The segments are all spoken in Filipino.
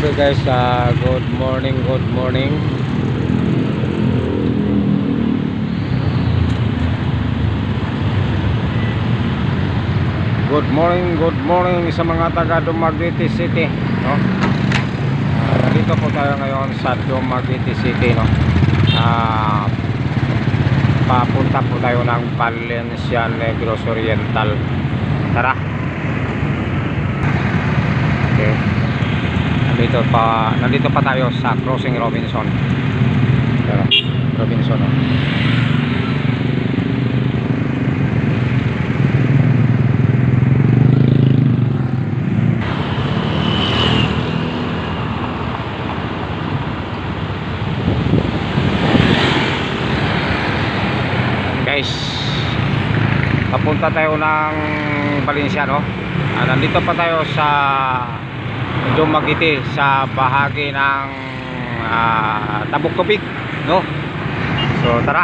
Okay guys, good morning, good morning. Good morning sa mga taga Dumaguete City, no? Dito po tayo ngayon sa Dumaguete City, no? Papunta po tayo ng Valencia Negros Oriental. Tara. Okay. Nandito pa tayo sa Crossing Robinson. Tara, Robinson, no? Guys, papunta tayo ng Valencia, no? Nandito pa tayo sa Dumaguete, sa bahagi ng Tabok Tubig, no? So tara,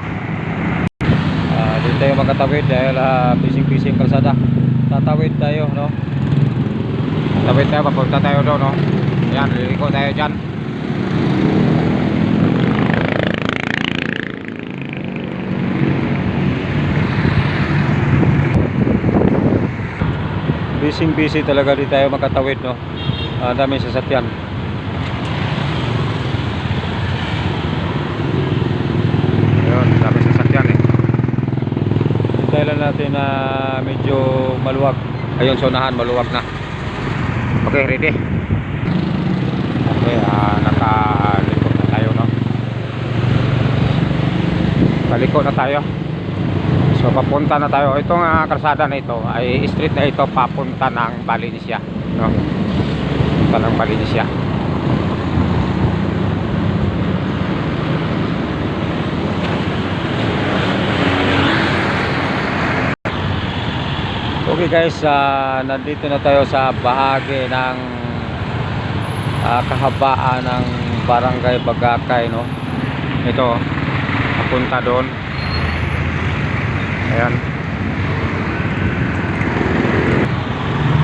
dito tayo magkatawid dahil busy kalsada. Tatawid tayo, no? Tatawid tayo, papunta tayo doon, no? Yan, liliko tayo dyan. Busy talaga, di tayo makatawid, no? Daming sasakyan. Ayun, daming sasakyan, eh. Hintayin lang natin na medyo maluwag. Ayun, sa unahan maluwag na. Okay, ready? Okay, nakaliko na tayo, no? Kaliko na tayo. So papunta na tayo. Itong kalsada na ito ay street na ito papunta ng Valencia, no? Papunta ng Valencia. Okay guys, nandito na tayo sa bahagi ng kahabaan ng Barangay Bagakay, no? Ito, papunta doon. Ayan.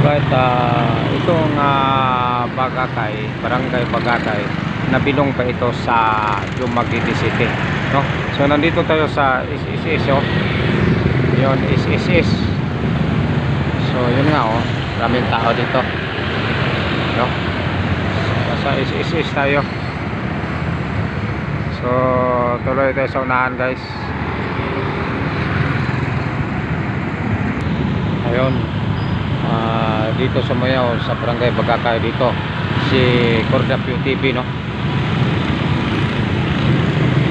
Right, itong Bagakay, Barangay Bagakay, nabilong pa ito sa Dumaguete City, no? So nandito tayo sa SSS, oh. Yun, SSS. So yun nga, oh, maraming tao dito, no? Sa SSS tayo. So tuloy tayo sa unahan guys. Ayun, dito sumayaw sa Barangay Bagakay dito si Cordapio TV, no?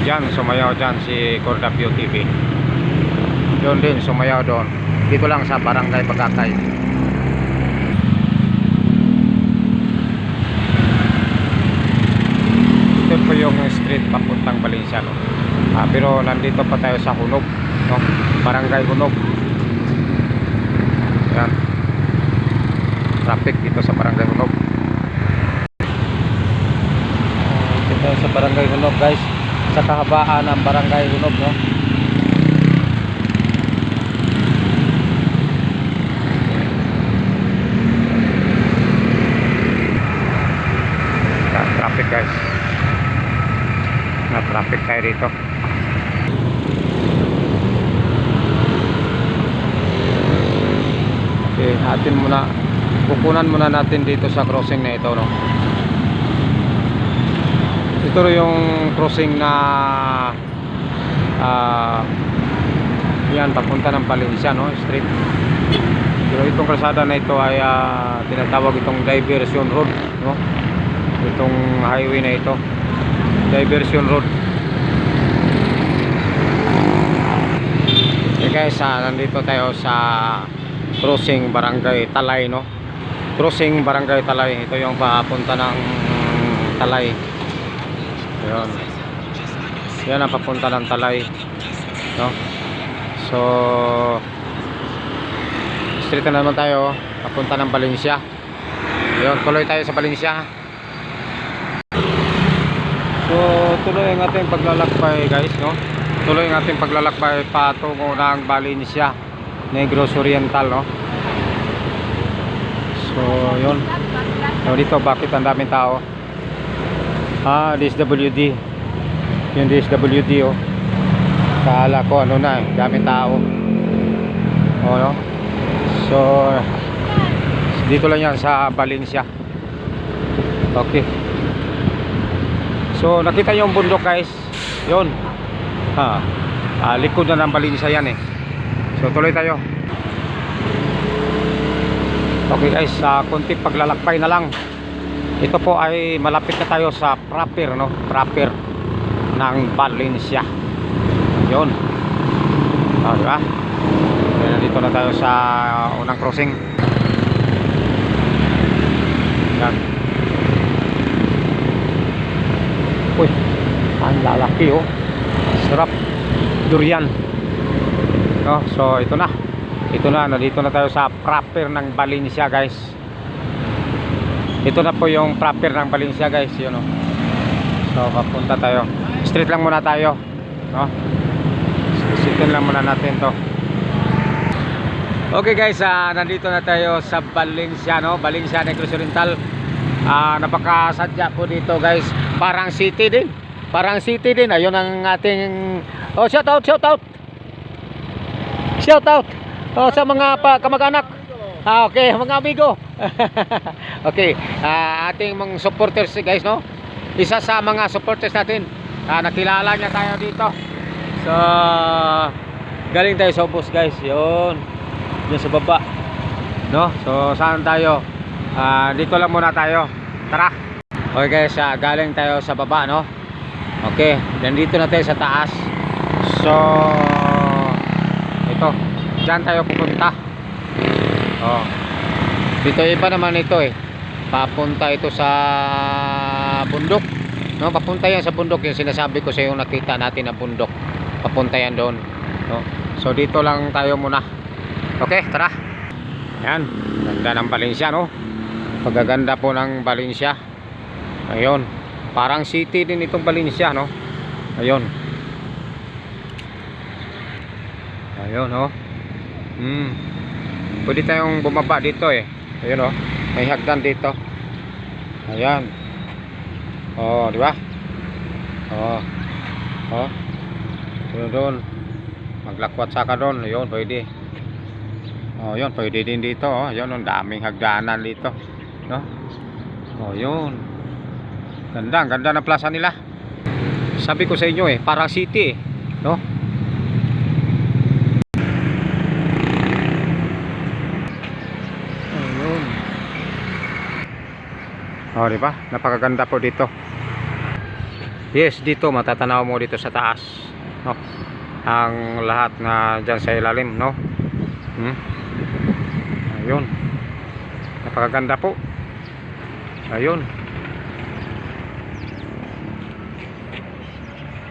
Diyan sumayaw dyan si Cordapio TV. Yun din sumayaw doon. Dito lang sa Barangay Bagakay. Ito po yung street papuntang Valencia, no? Pero nandito pa tayo sa Hunog, no? Barangay Hunog. Yan, traffic dito sa Barangay Hunog. Dito sa Barangay Hunog guys, sa kahabaan ng Barangay Hunog, no? Yan, traffic guys, na traffic tayo dito. Okay, atin muna, kukunan muna natin dito sa crossing na ito, no? Ito yung crossing na yan, papunta ng Valencia, no? Street. Pero itong kalsada na ito ay tinatawag itong diversion road, no? Itong highway na ito, diversion road. Okay guys, nandito tayo sa Crossing Barangay Talay, no? Crossing Barangay Talay. Ito yung papunta ng Talay. Ayun. Yan ang papunta ng Talay, no? So street na naman tayo papunta ng Valencia. Ayun, tuloy tayo sa Valencia. So tuloy ang ating paglalakbay guys, no? Tuloy ang ating paglalakbay patungo ng Valencia Negros Oriental, no? So yun. So dito bakit ang daming tao? DSWD. Yung DSWD oh. Kala ko ano na, daming tao. Oh, no? So dito lang yan sa Valencia. Okay. So nakita yung bundok guys. Yun. Likod na ng Valencia yan eh. So tuloy tayo. Okay guys, konting paglalakbay na lang. Ito po ay malapit na tayo sa proper, no? Proper ng Valencia. Yun. Diba? Nandito na tayo sa unang crossing. Yan. Uy, ang lalaki oh. Sarap. Durian. No, so ito na. Ito na, nandito na tayo sa proper ng Valencia guys. Ito na po yung proper ng Valencia guys, yun oh. So papunta tayo. Straight lang muna tayo, no? Sitin lang muna natin to. Okay guys, nandito na tayo sa Valencia, no? Valencia Negros Oriental. Napakasadya po dito guys. Parang city din. Parang city din. Ayun ang ating shout out. Shout out sa mga kamag-anak. Okay, mga amigo. Okay, ating mga supporters guys, no? Isa sa mga supporters natin. Nakilala niya tayo dito. So galing tayo sa bus guys. Yun. Diyan sa baba. No? So saan tayo? Dito lang muna tayo. Tara. Okay guys, galing tayo sa baba, no? Okay, nandito na tayo sa taas. So ito, diyan tayo pupunta. Oh. Dito iba naman ito eh. Papunta ito sa bundok. No, papunta yan sa bundok, yung sinasabi ko sa yung nakita natin na bundok. Papunta yan doon. No? So dito lang tayo muna. Okay, tara. Yan, ganda ng Valencia, no? Pagaganda po ng Valencia. Ayun, parang city din itong Valencia, no? Ayun. Ayun, no? Pwede tayong bumaba dito eh. Ayun, no? May hagdan dito. Ayan. Oh, di ba? Oh. Doon. Maglakwat saka doon. Ayun, pwede. Oh, yun, pwede din dito, oh. Ayun, ang daming hagdanan dito, no? Oh, yun. Ganda, ang ganda ng plaza nila. Sabi ko sa inyo eh, parang city eh, no? Ayun. Oh, di ba? Napakaganda po dito. Yes, dito matatanaw mo dito sa taas, no? Ang lahat na diyan sa ilalim, no? Ayun. Napakaganda po. Ayun.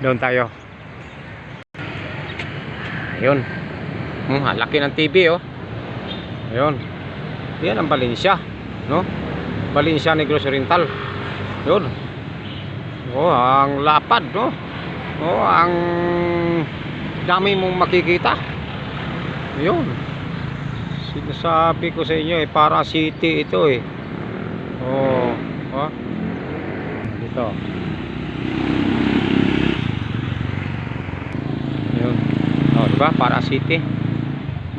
Doon tayo. Ayun. Laki ng TV oh. Ayun. Yan ang Valencia, no? Valencia Negros Oriental. Yun. Oh, ang lapad, no? Oh, ang dami mong makikita. Ayun. Sinasabi ko sa inyo eh, para city ito eh. Oh, dito. Ayun. Oh, diba? Para city.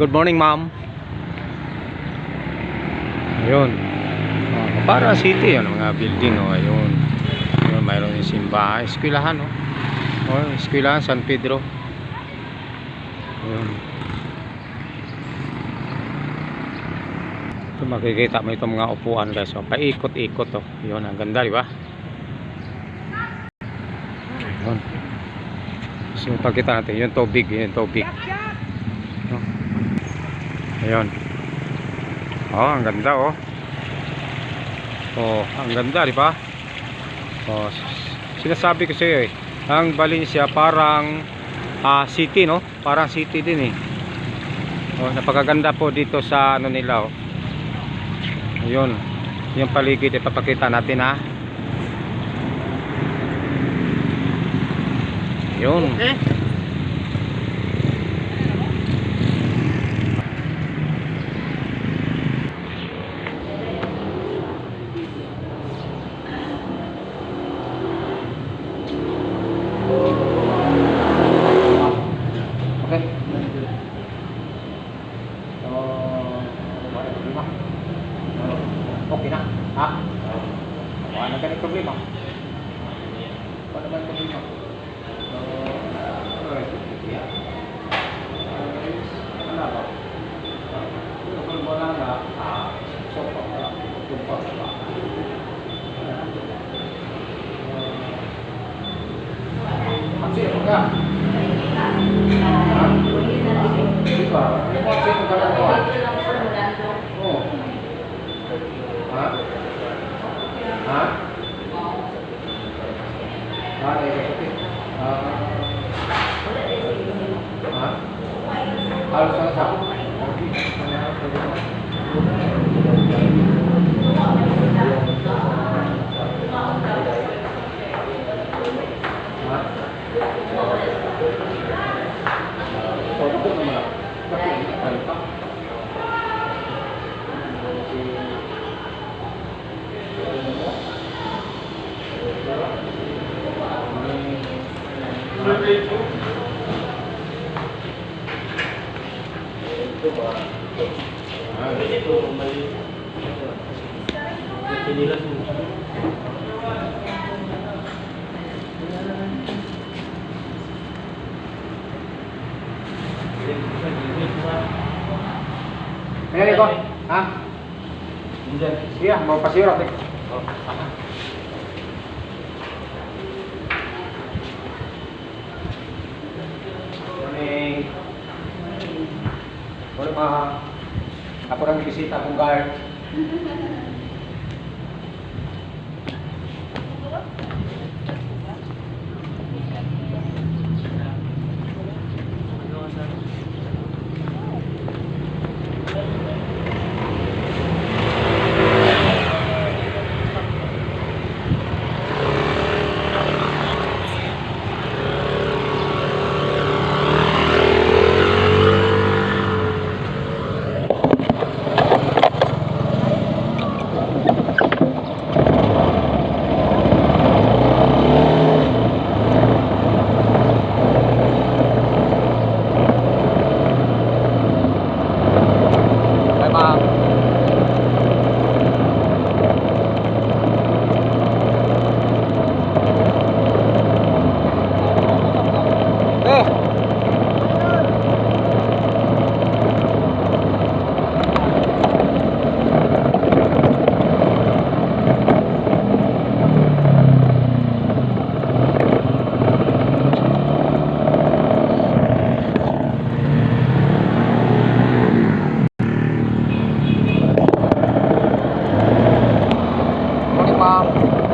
Good morning, ma'am. Ayun. Oh, para city yan, mga building oh, ayun. Ayun, mayroon yung simbahan, eskwelahan oh. Oh, eskwelahan San Pedro. Ayun. Makikita mo itong mga upuan guys, oh. Paikot-ikot oh. Yun, ang ganda, di ba? Ayun. So pagkita natin yung tubig, ayun. Oh, ang ganda oh. Oh, ang ganda, di ba? Oh, sinasabi ko sa iyo eh, ang Valencia parang city, no? Parang city din eh. Oh, napakaganda po dito sa ano nila oh. Ayun, yung paligid ipapakita natin ha. Yun. Okay. Okay na. Ha? Wala na ganit problema. Wala naman problema. So, alright. Yeah. Ano ba? Kung wala na, so pa pala. Tumpa pala. Maksud ka? Ha? Di ba? Ano maksud ka lang ko? Oh. Ha? Ha? Ha? Ha? Halos na sa Ayan ito, ha? Iya, mau pasirat eh. Morning. Boleh ako nang bisita kong guard. Morning, ma'am.